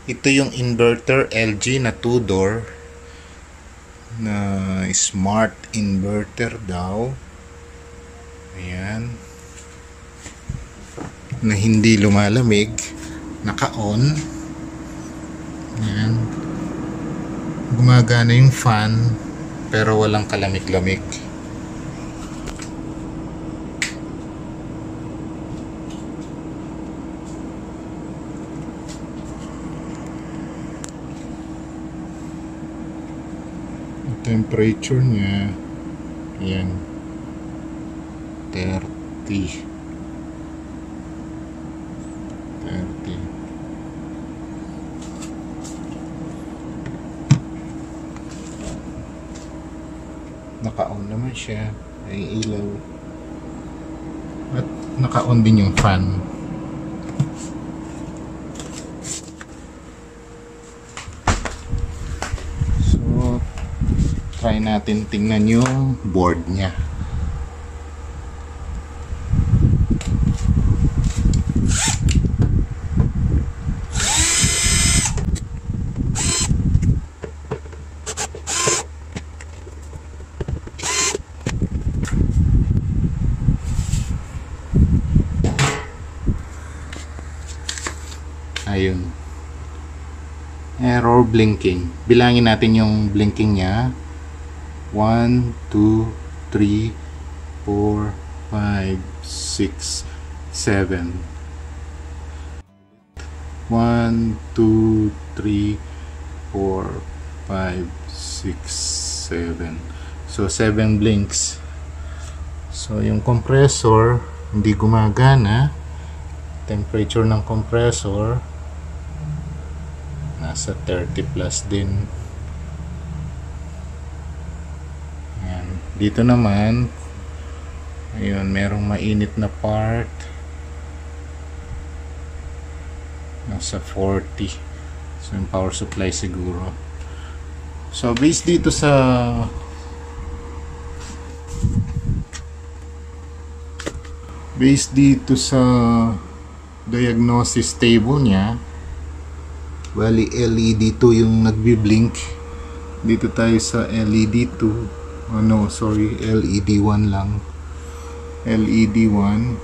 Ito yung inverter LG na 2-door na smart inverter daw. Ayan. Na hindi lumalamig. Naka-on. Ayan. Gumagana yung fan pero walang kalamig-lamig. Temperature niya, ayan, 30. Naka-on naman siya, ay ilaw, at naka-on din yung fan. Try natin tingnan yung board niya. Ayun. Error blinking. Bilangin natin yung blinking niya. 1, 2, 3, 4, 5, 6, 7. 1, 2, 3, 4, 5, 6, 7. So 7 blinks. So yung compressor hindi gumagana. Temperature ng compressor nasa 30 plus din. Dito naman, ayun, merong mainit na part. Nasa 40. So, yung power supply siguro. So, based dito sa diagnosis table niya, bali LED 2 yung nagbi-blink. Dito tayo sa LED 2. Oh no, sorry, LED 1 lang. LED 1.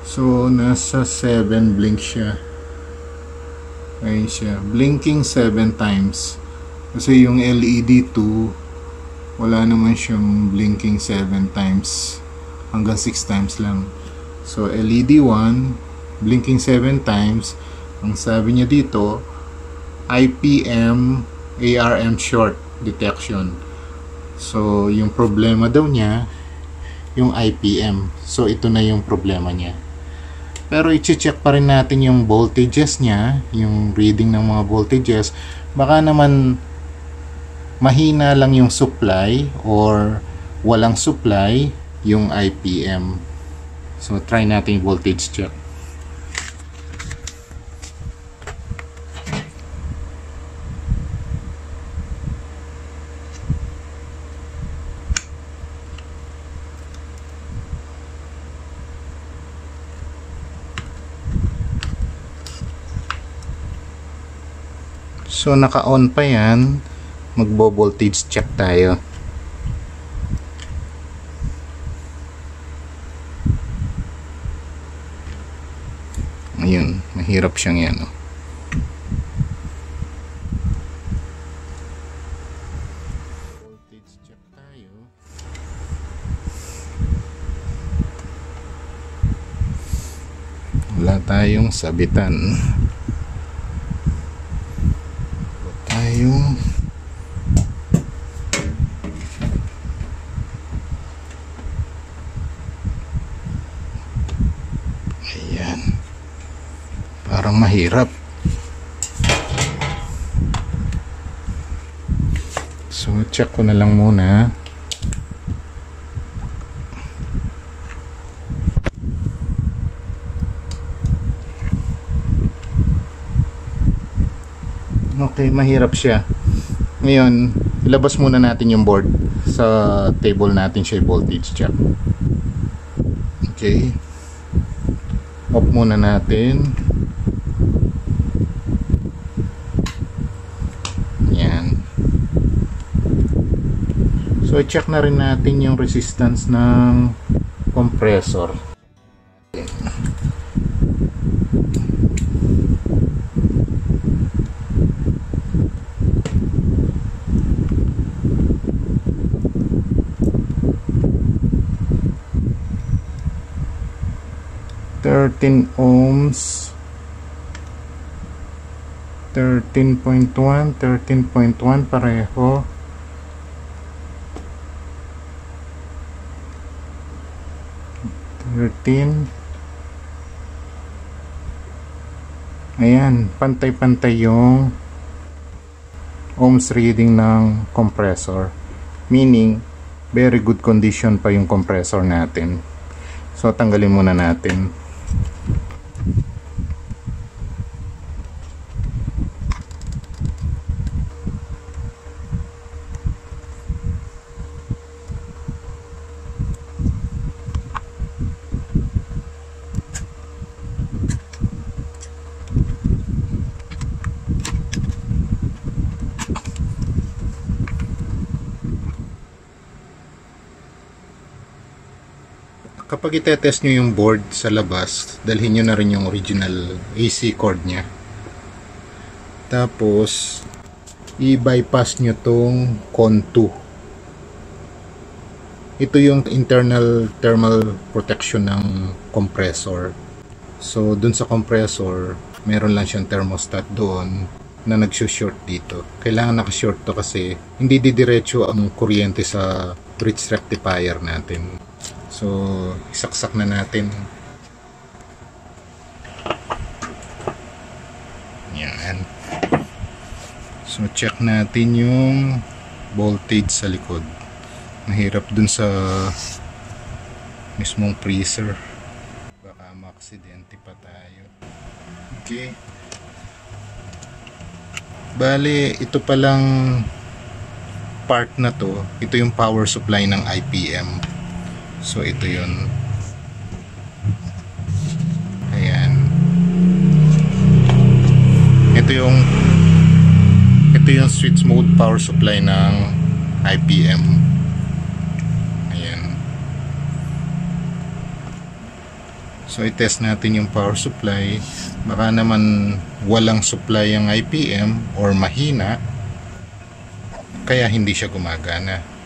So, nasa 7 blink siya. Ayun siya. Blinking 7 times. Kasi yung LED 2, wala naman siyang blinking 7 times. Hanggang 6 times lang. So, LED 1, blinking 7 times. Ang sabi niya dito, IPM ARM short detection. So, yung problema daw niya, yung IPM. So, ito na yung problema niya. Pero, i-check pa rin natin yung voltages niya, yung reading ng mga voltages. Baka naman, mahina lang yung supply or walang supply yung IPM. So, try natin yung voltage check. So, naka-on pa yan. Magbo-voltage check tayo. Ayun, mahirap siyang yan. Oh. Voltage check tayo. Wala tayong sabitan. Ayan, parang mahirap. So check ko na lang muna. Okay, mahirap siya. Ngayon, ilabas muna natin yung board sa table natin siya voltage check. Okay. Off muna natin. So check na rin natin yung resistance ng compressor. Ohms, 13.1 pareho. Ayan, pantay-pantay yung ohms reading ng compressor, meaning very good condition pa yung compressor natin. So tanggalin muna natin. Kapag itetest nyo yung board sa labas, dalhin nyo na rin yung original AC cord nya. Tapos, i-bypass nyo tong CON2. Ito yung internal thermal protection ng compressor. So, dun sa compressor, meron lang siyang thermostat doon na nag-short dito. Kailangan naka-short to kasi hindi didiretso ang kuryente sa bridge rectifier natin. So, isaksak na natin. Yan. So, check natin yung voltage sa likod. Mahirap dun sa mismong freezer. Baka ma-aksidente pa tayo. Okay. Bale, ito palang part na to. Ito yung power supply ng IPM. So ito yun. Ayan. Ito yung switch mode power supply ng IPM. Ayan. So i-test natin yung power supply. Baka naman walang supply ang IPM or mahina, kaya hindi siya gumagana.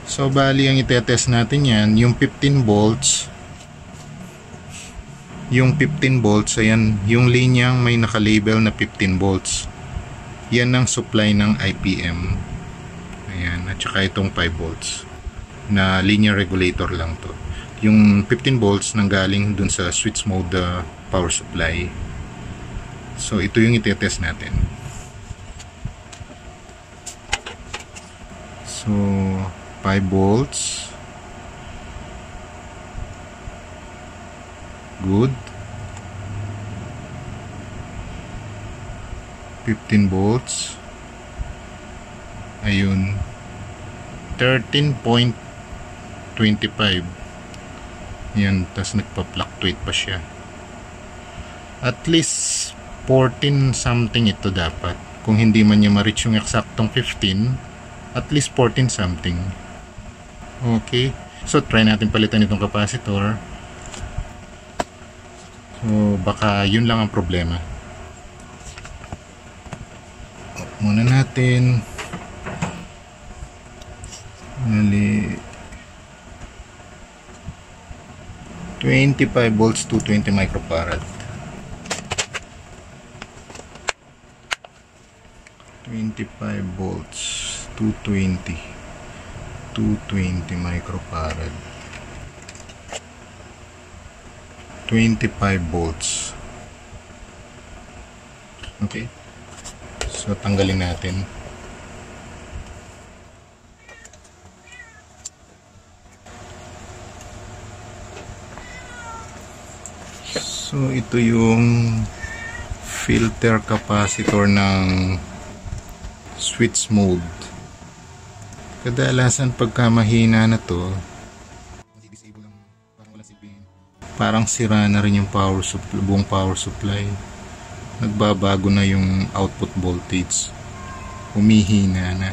So bali ang itetest natin yan, yung 15 volts. Yung 15 volts, ayan, yung linyang may nakalabel na 15 volts. Yan ang supply ng IPM. Ayan, at saka itong 5 volts na linear regulator lang to. Yung 15 volts nanggaling dun sa switch mode power supply. So ito yung itetest natin. So 5 volts, good. 15 volts, ayun, 13.25. yan, tas nagpa-fluctuate pa siya. At least 14 something ito dapat. Kung hindi man niya ma-reach yung eksaktong 15, at least 14 something. Okay, so try natin palitan itong capacitor. So baka yun lang ang problema. Muna natin. Mali 25 volts, 220 microfarad. 25 volts, 220 microfarad, 25 volts. Okay, so tanggalin natin. So ito yung filter capacitor ng switch mode. Kadalasan pagka mahina na to, parang sira na rin yung power supply, buong power supply. Nagbabago na yung output voltage. humihina na.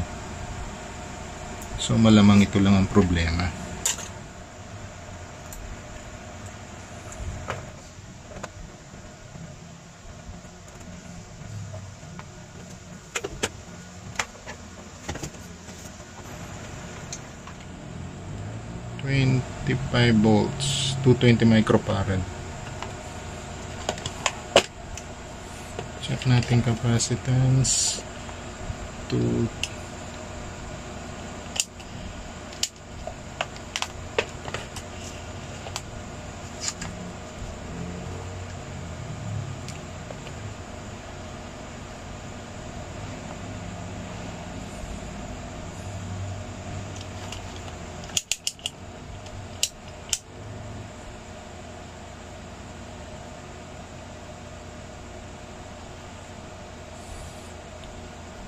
So malamang ito lang ang problema. ...25 volts, 220 microfarad. Check natin capacitance. 2.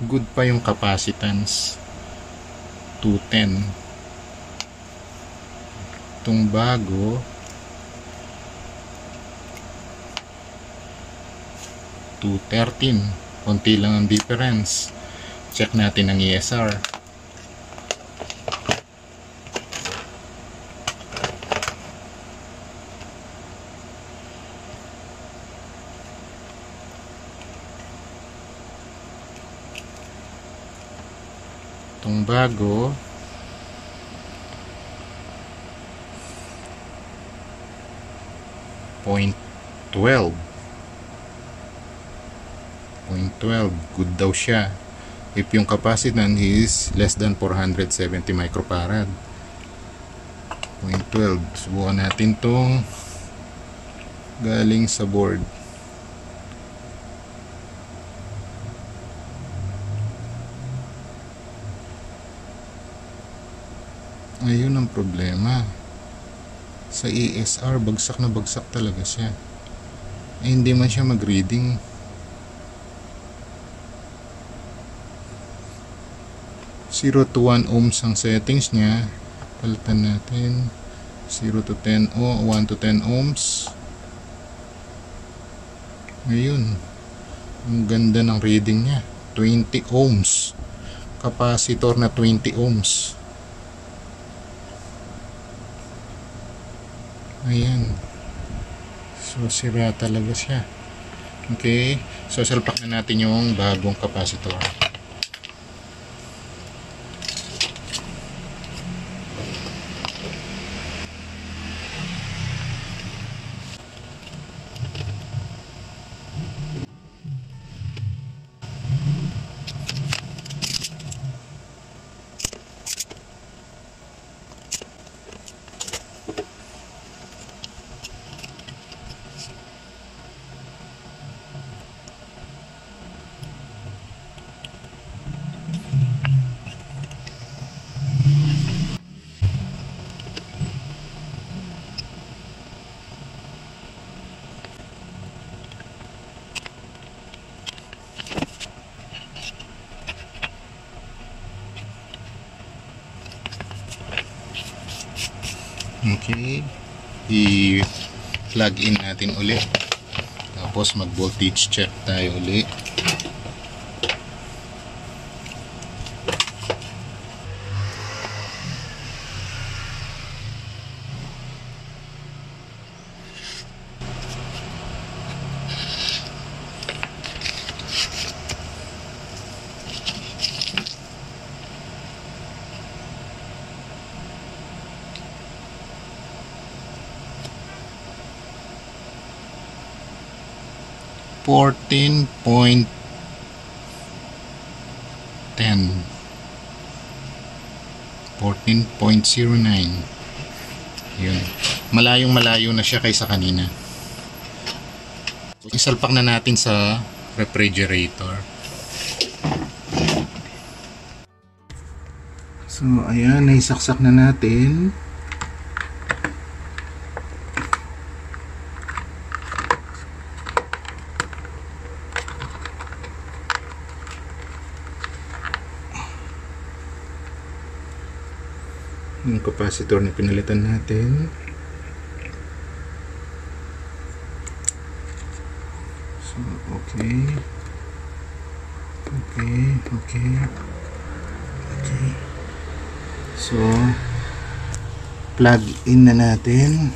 Good pa yung capacitance, 210. Itong bago 213, konti lang ang difference. Check natin ang ESR. Itong bago 0.12, good daw siya if yung capacitance is less than 470 microfarad. 0.12. Subukan natin tong galing sa board. Ayun ang problema. Sa ESR, bagsak na bagsak talaga siya. Hindi man siya mag-reading. Zero to 1 ohms ang settings niya. Palitan natin. 0 to 10 o 1 to 10 ohms. Ngayon, ang ganda ng reading niya. 20 ohms. Capacitor na 20 ohms. Ayan. So, sira talaga siya. Okay. So, salpak na natin yung bagong capacitor. Okay, i-plug in natin ulit, tapos mag voltage check tayo ulit. .10 14.09. Yun. Malayong malayo na siya kaysa kanina. Isalpak na natin sa refrigerator. So, ayan. Naisaksak na natin. Yung capacitor na pinalitan natin. So, okay. Okay. So, plug in na natin.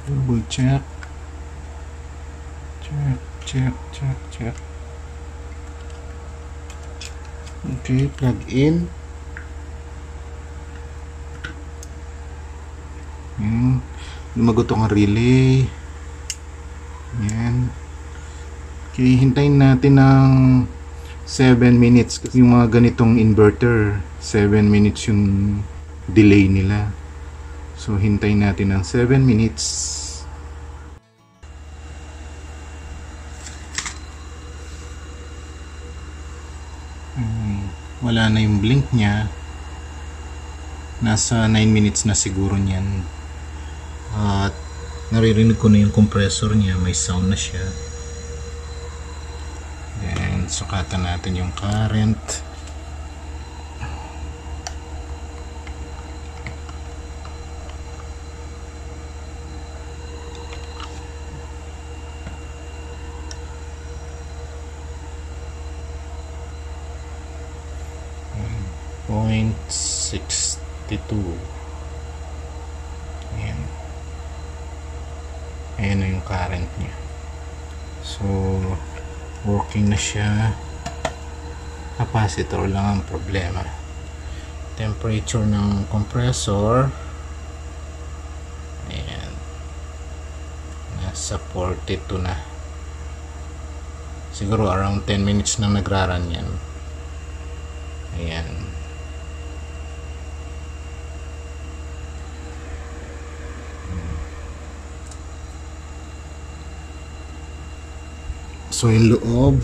Double check. Check. Okay, plug in. Lumagot ang relay. Yan. Okay, hintayin natin ng 7 minutes kasi yung mga ganitong inverter 7 minutes yung delay nila, so hintayin natin ng 7 minutes. Wala na yung blink nya, nasa 9 minutes na siguro niyan, at naririnig ko na yung compressor nya, may sound na siya. Then sukatan natin yung current. .62. Ayan na yung current nya. So working na siya. Capacitor lang ang problema. Temperature ng compressor, ayan, nasa 42 na. Siguro around 10 minutes na nagraran yan. Ayan. So yung loob,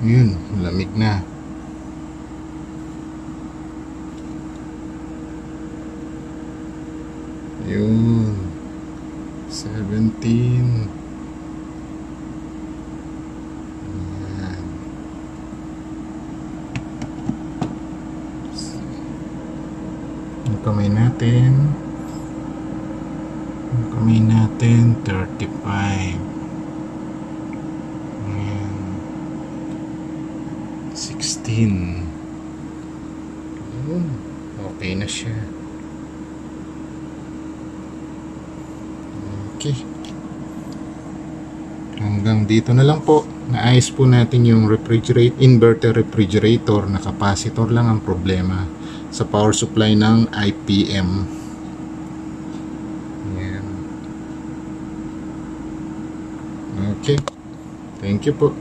yun, lamig na. Yun, 17. Ayan. Yung kamay natin 35. 16. Okay na siya. Okay. Hanggang dito na lang po. Naayos po natin yung inverter refrigerator na capacitor lang ang problema sa power supply ng IPM. Ayan. Okay. Thank you po.